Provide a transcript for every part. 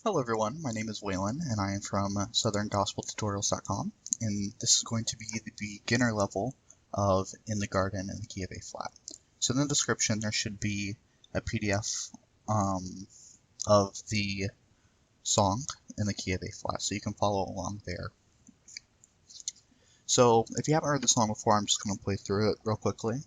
Hello everyone, my name is Waylon and I am from southerngospeltutorials.com, and this is going to be the beginner level of In the Garden in the key of A flat. So in the description there should be a PDF of the song in the key of A flat, so you can follow along there. So if you haven't heard the song before, I'm just going to play through it real quickly.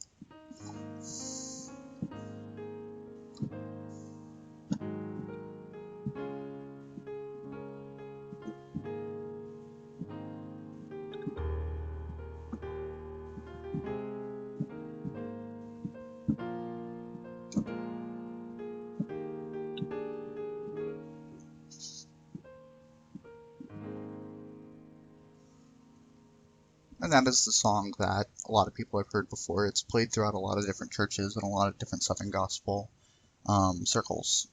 And that is the song that a lot of people have heard before. It's played throughout a lot of different churches and a lot of different Southern Gospel circles.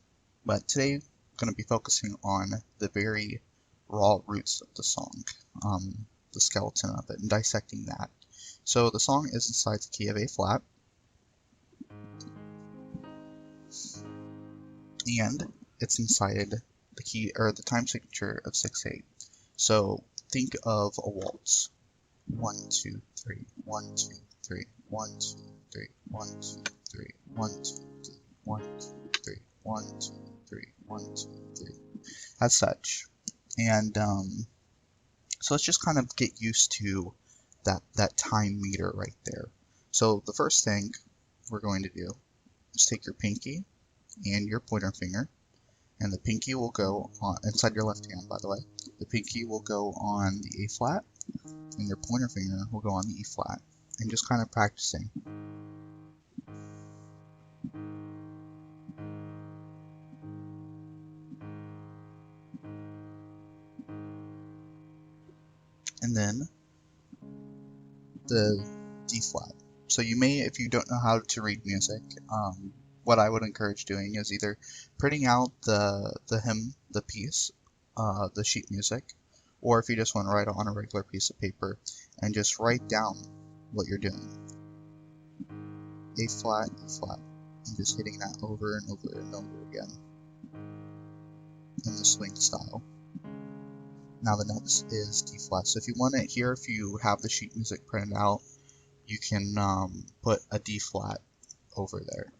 But today I'm going to be focusing on the very raw roots of the song, the skeleton of it, and dissecting that. So the song is inside the key of A flat, and it's inside the key or the time signature of 6/8. So think of a waltz. 1, 2, 3, 1, 2, 3, 1, 2, 3, 1, 2, 3, 1, 2, 3, 1, 2, 3, 1, 2, 3, 1, 2, 3, as such. And so let's just kind of get used to that time meter right there. So the first thing we're going to do is take your pinky and your pointer finger, and the pinky will go on inside your left hand, by the way. The pinky will go on the A flat, and your pointer finger will go on the E flat, and just kind of practicing. And then the D flat. So you may, if you don't know how to read music, what I would encourage doing is either printing out the hymn, the piece, the sheet music, or if you just want to write it on a regular piece of paper and just write down what you're doing. A flat, E flat, and just hitting that over and over and over again in the swing style. Now the next is D flat. So if you want it here, if you have the sheet music printed out, you can put a D flat over there.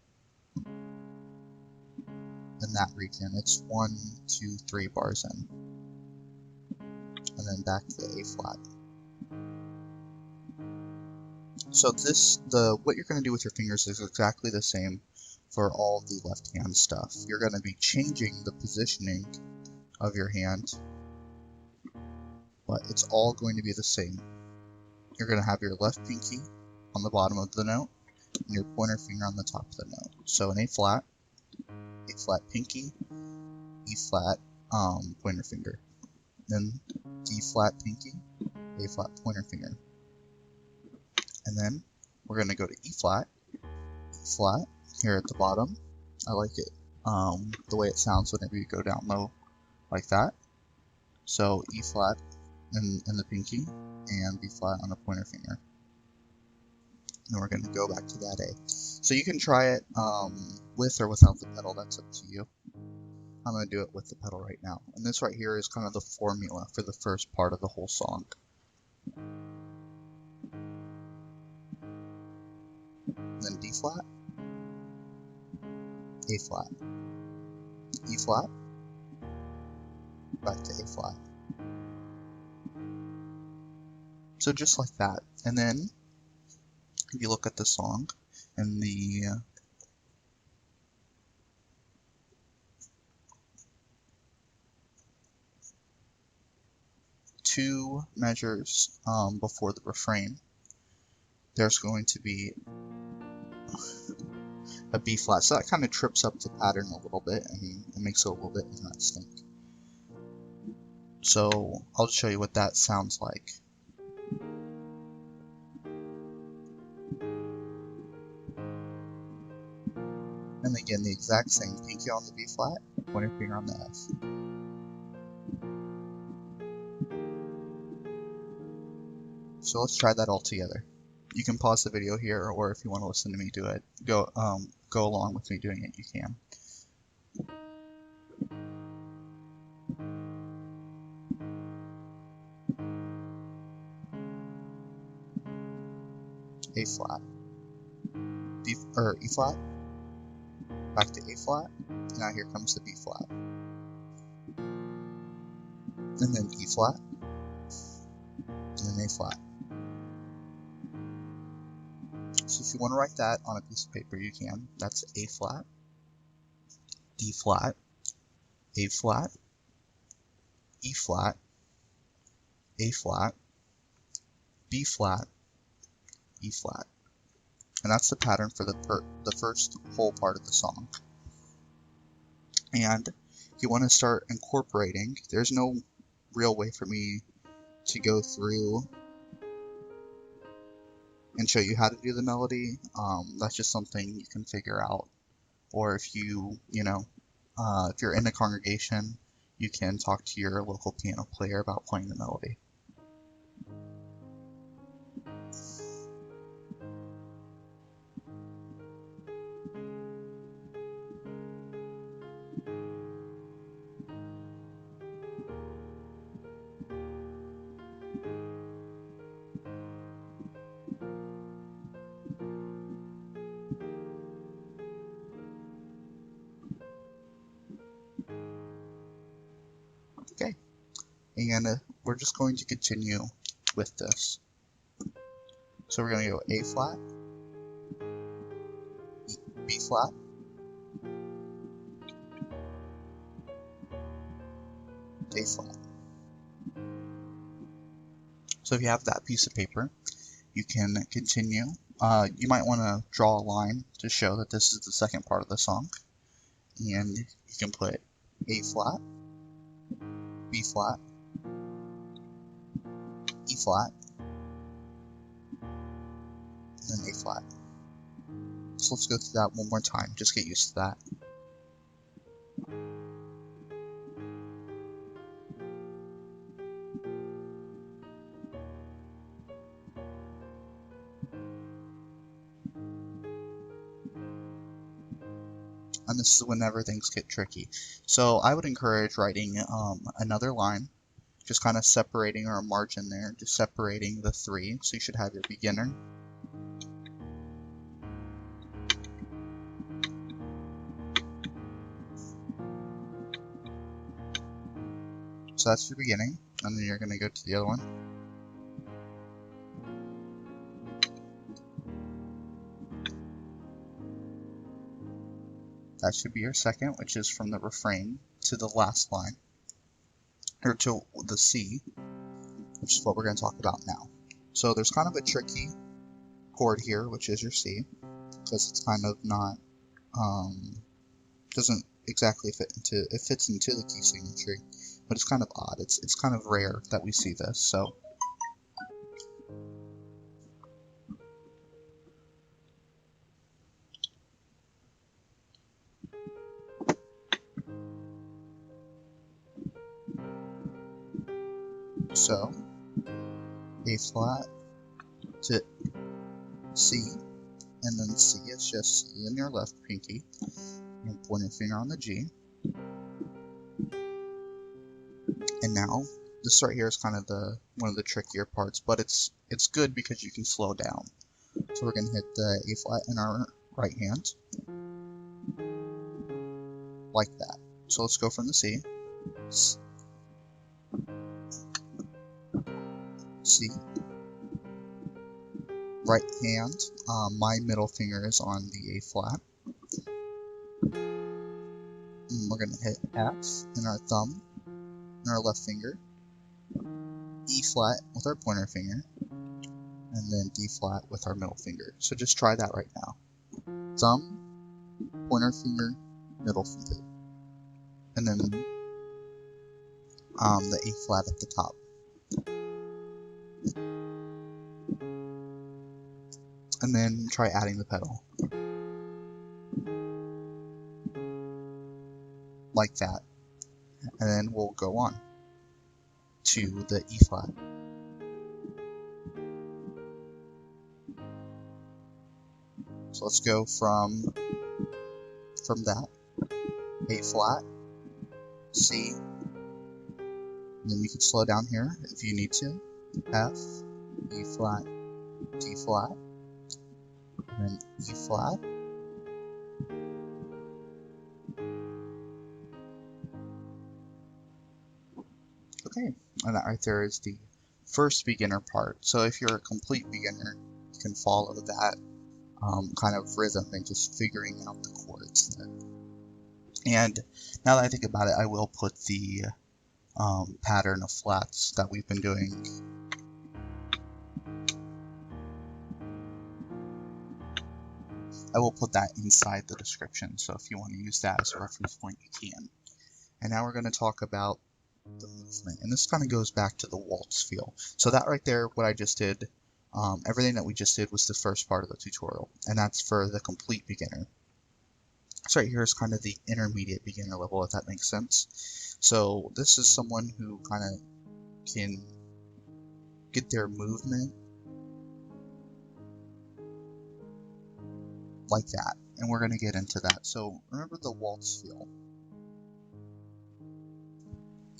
In that region, it's 1, 2, 3 bars in, and then back to the A flat. So what you're going to do with your fingers is exactly the same for all the left hand stuff. You're going to be changing the positioning of your hand, but it's all going to be the same. You're going to have your left pinky on the bottom of the note, and your pointer finger on the top of the note. So an A flat pinky, E flat pointer finger, then D flat pinky, A flat pointer finger, and then we're going to go to E flat here at the bottom. I like it the way it sounds whenever you go down low like that. So E flat in the pinky and B flat on the pointer finger. And we're going to go back to that A. So you can try it with or without the pedal, that's up to you. I'm going to do it with the pedal right now. And this right here is kind of the formula for the first part of the whole song. Then D flat, A flat, E flat, back to A flat. So just like that. And then if you look at the song and the two measures before the refrain, there's going to be a B flat. So that kind of trips up the pattern a little bit and it makes it a little bit interesting. So I'll show you what that sounds like. And again, the exact same, pinky on the B flat, pointer finger on the F. So let's try that all together. You can pause the video here, or if you want to listen to me do it, go along with me doing it, you can. A flat, B or E flat, back to A flat. Now here comes the B flat, and then E flat, and then A flat. So if you want to write that on a piece of paper, you can. That's A flat, D flat, A flat, E flat, A flat, B flat, E flat. And that's the pattern for the first whole part of the song. And if you want to start incorporating, there's no real way for me to go through and show you how to do the melody. That's just something you can figure out. Or if if you're in a congregation, you can talk to your local piano player about playing the melody. Okay, and we're just going to continue with this. So we're going to go A flat, B flat, A flat. So if you have that piece of paper, you can continue. You might want to draw a line to show that this is the second part of the song. And you can put A flat, B flat, E flat, and then A flat. So let's go through that one more time. Just get used to that. And this is whenever things get tricky. So I would encourage writing another line, just kind of separating, or a margin there, just separating the three. So you should have your beginner, so that's your beginning, and then you're going to go to the other one. That should be your second, which is from the refrain to the last line, or to the C, which is what we're going to talk about now. So there's kind of a tricky chord here, which is your C, because it's kind of not, doesn't exactly fit into, it fits into the key signature, but it's kind of odd. It's kind of rare that we see this, so. So, A flat to C, and then C is just C in your left pinky, and pointer finger on the G. And now, this right here is kind of one of the trickier parts, but it's good because you can slow down. So we're going to hit the A flat in our right hand, like that. So let's go from the C. C. Right hand, my middle finger is on the A flat. And we're going to hit F in our thumb and our left finger, E flat with our pointer finger, and then D flat with our middle finger. So just try that right now. Thumb, pointer finger, middle finger, and then the A flat at the top. And then try adding the pedal. Like that. And then we'll go on to the E flat. So let's go from that, A flat, C, and then you can slow down here if you need to, F, E flat, D flat, and then E flat. Okay, and that right there is the first beginner part. So if you're a complete beginner, you can follow that kind of rhythm and just figuring out the chords there. And now that I think about it, I will put the pattern of flats that we've been doing. I will put that inside the description, so if you want to use that as a reference point, you can. And now we're going to talk about the movement, and this kind of goes back to the waltz feel. So that right there, what I just did, everything that we just did was the first part of the tutorial, and that's for the complete beginner. So right here is kind of the intermediate beginner level, if that makes sense. So this is someone who kind of can get their movement like that, and we're going to get into that. So remember the waltz feel.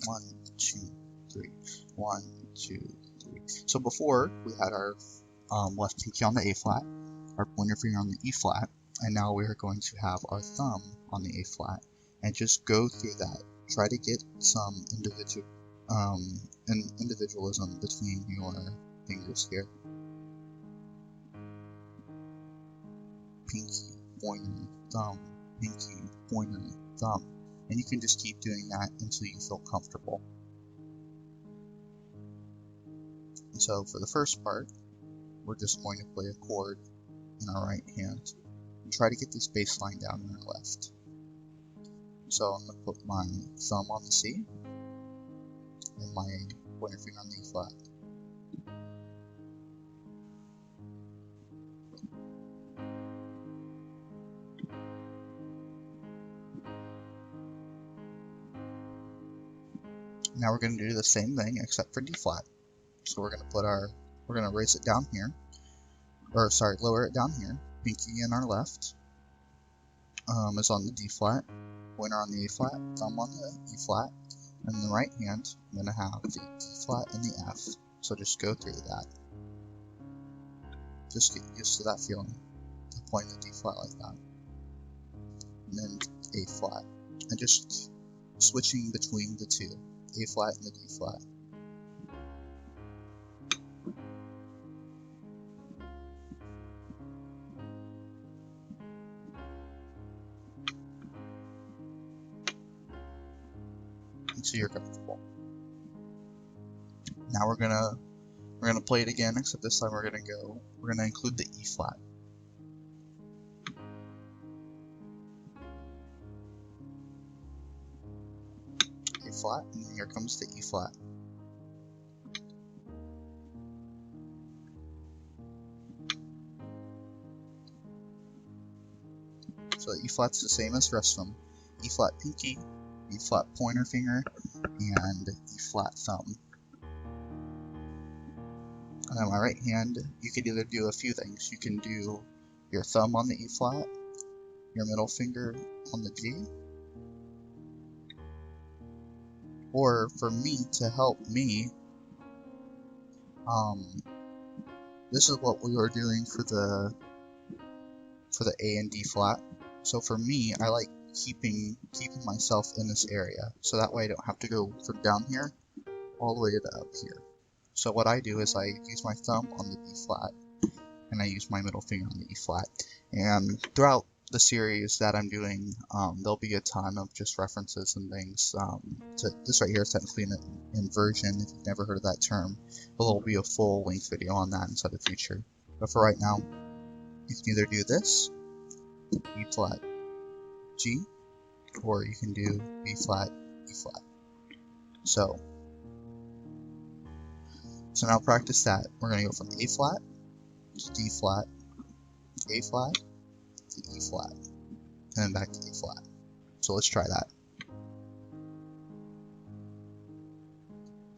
1, 2, 3. 1, 2, 3. So before we had our left pinky on the A flat, our pointer finger on the E flat, and now we are going to have our thumb on the A flat, and just go through that. Try to get some individualism between your fingers here. Pinky, pointer, thumb, pinky, pointer, thumb. And you can just keep doing that until you feel comfortable. And so for the first part, we're just going to play a chord in our right hand and try to get this bass line down in our left. So I'm going to put my thumb on the C and my pointer finger on the E flat. Now we're going to do the same thing except for D flat. So we're going to raise it down here, or sorry, lower it down here. Pinky in our left is on the D flat, pointer on the A flat, thumb on the E flat, and in the right hand I'm going to have the D flat and the F. So just go through that. Just get used to that feeling, to playing the D flat like that, and then A flat, and just switching between the two, A flat and the D flat. Until you're comfortable. Now we're gonna play it again, except this time we're gonna include the E flat. A flat, and then here comes the E flat. So the E flat's the same as the rest of them. E flat pinky, E flat pointer finger, and E flat thumb. And on my right hand, you could either do a few things. You can do your thumb on the E flat, your middle finger on the G, or for me, to help me, this is what we were doing for the A and D flat. So for me, I like keeping myself in this area, so that way I don't have to go from down here all the way to up here. So what I do is I use my thumb on the B flat, and I use my middle finger on the E flat. And throughout the series that I'm doing, there'll be a ton of just references and things. So this right here is technically an inversion, if you've never heard of that term, but there'll be a full-length video on that inside the future. But for right now, you can either do this, E flat, G, or you can do B flat, E flat. So now practice that. We're going to go from A flat to D flat, A flat to E flat, and then back to A flat. So let's try that.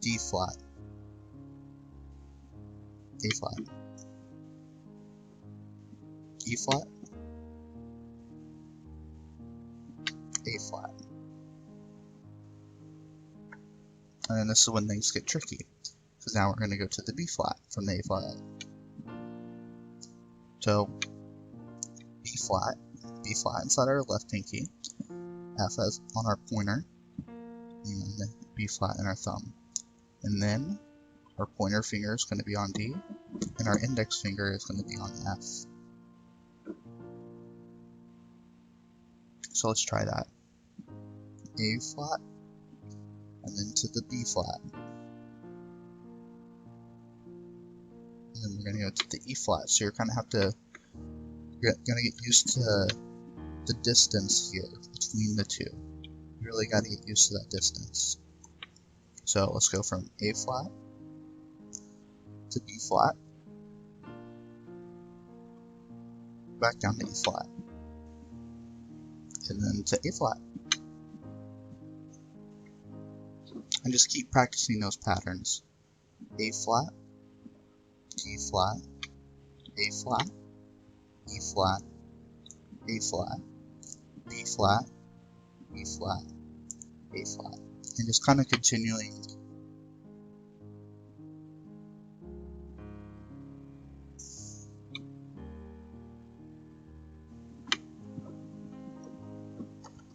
D flat, A flat, E flat, A flat. And then this is when things get tricky, because now we're going to go to the B flat from the A flat. So B flat inside our left pinky, F as on our pointer, and B flat in our thumb. And then our pointer finger is going to be on D, and our index finger is going to be on F. So let's try that. A flat, and then to the B flat. And then we're going to go to the E flat. So you're going to get used to the distance here between the two. You really got to get used to that distance. So let's go from A flat to B flat, back down to E flat, and then to A flat. And just keep practicing those patterns. A flat, D flat, A flat, E flat, A flat, B flat, E flat, A flat. And just kind of continuing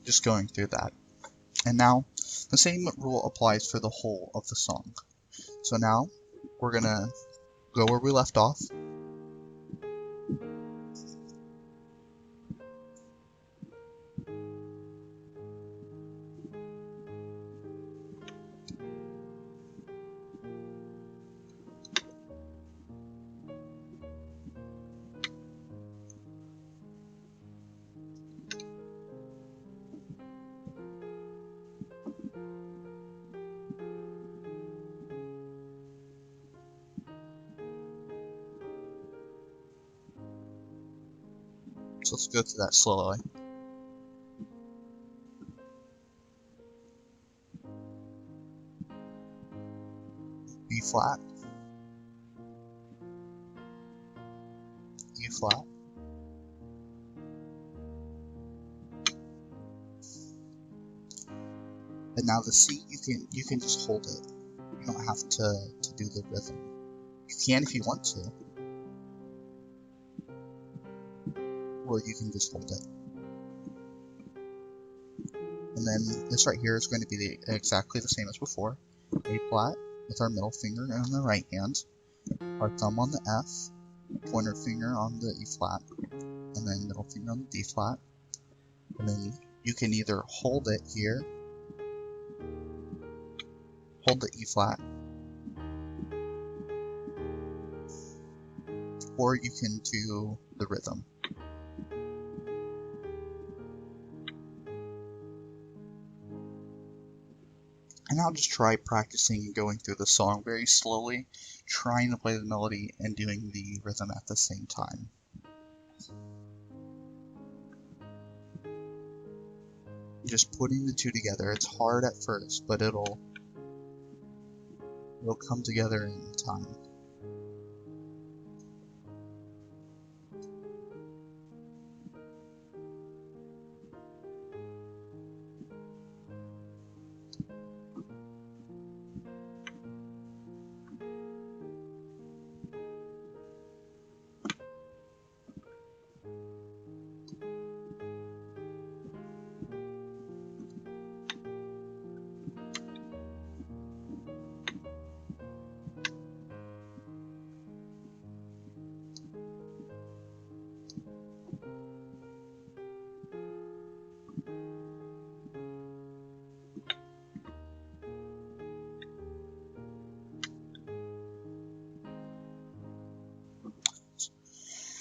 just going through that. And now the same rule applies for the whole of the song. So now we're gonna go where we left off. So let's go through that slowly. B flat, E flat, and now the C, you can just hold it. You don't have to do the rhythm. You can if you want to, or you can just hold it. And then this right here is going to be exactly the same as before. A flat with our middle finger on the right hand, our thumb on the F, pointer finger on the E flat, and then middle finger on the D flat. And then you can either hold it here, hold the E flat, or you can do the rhythm. And I'll just try practicing and going through the song very slowly, trying to play the melody and doing the rhythm at the same time. Just putting the two together. It's hard at first, but it'll come together in time.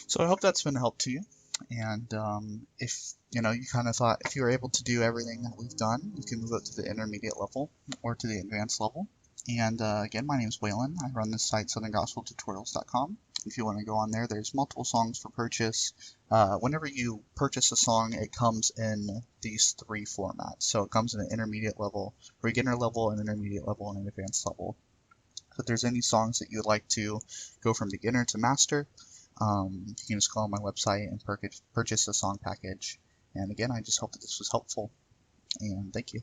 So I hope that's been a help to you. And if you kind of thought if you were able to do everything that we've done, you can move up to the intermediate level or to the advanced level. And again, my name is Waylon. I run this site, southerngospeltutorials.com. If you want to go on there, there's multiple songs for purchase. Whenever you purchase a song, it comes in these three formats. So it comes in an intermediate level, beginner level, an intermediate level, and an advanced level. So if there's any songs that you would like to go from beginner to master, you can just go on my website and purchase a song package. And again, I just hope that this was helpful, and thank you.